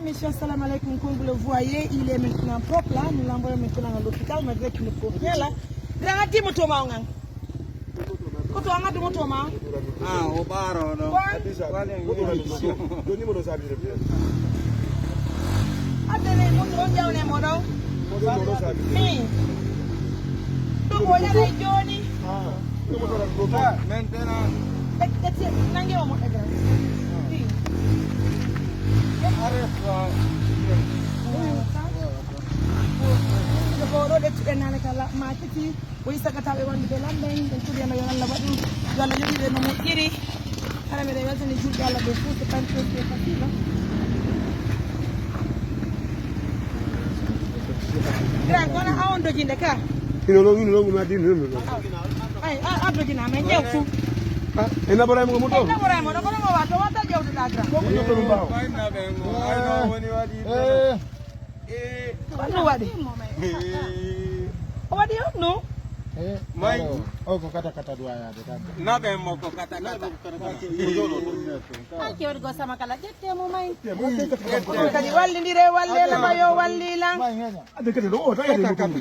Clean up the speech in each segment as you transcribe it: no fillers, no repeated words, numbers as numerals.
messieurs, salam alaikum. Comme vous le voyez, il est maintenant propre là. Nous l'envoyons maintenant à l'hôpital, malgré qu'il ne peut rien là. Grand dit moto maungang. Koto anga du moto ma. Ah, au baro no. Doni moto sabi. Adele moto onja une modo. Moto sabi. Mi. Tu boya dai Joni. Ah. Moto la Maintenance. Eti nange wa moto gra. Jogoro de tu enale kala matiti. Woi sakata be wandi be lambe en tudi na yalla badu. Yalla yobi be no mukiri. Ala me de wata ni jude yalla be fu tan ko ke fatila. Gran kona aondo jinde ka. Ino na din no. Ai abdo jina me nyefu. Ena bora mo moto. Ena bora mo ko mo wato wata jawdu da gra. Ko moto no bawo. Fine na bengo. I know when you are Wanu wadi. Wadi no? Mai. Oh, kata dua ya, Na ben mo ko kata. Ai ke wargo sama kala jette mo mai. Kadi walli ndire walle la mayo walli la. Ade kete do ta ya de mo.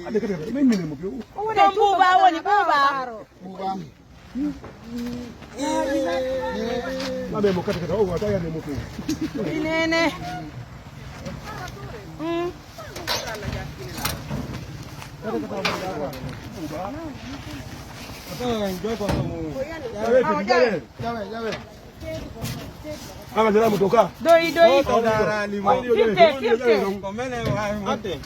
Ade kete men men mo ko. Woni buba woni buba. Na be mo kete kete o ta ya de mo ko. Inene. Doi.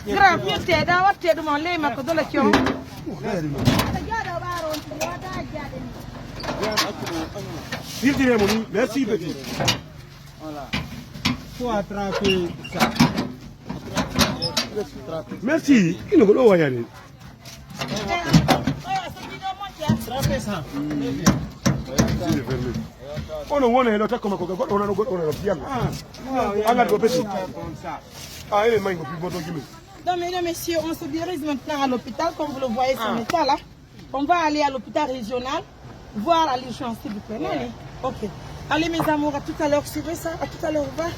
Gra fitte da watte dum on ley makko dola ciom. Merci petit. Voilà. Faut attraper ça. Merci. Ino ko wa yani. Ono wona elo takoma ko go ona go ona bianga. Anga do pesi. Ah, il est mango plus bon document. Donc, mesdames, messieurs, on se dirige maintenant à l'hôpital. Comme vous le voyez, son état là. On va aller à l'hôpital régional, voir à l'urgence, s'il vous plaît. Ok. Allez, mes amours, à tout à l'heure. Suivez ça. À tout à l'heure. Au revoir.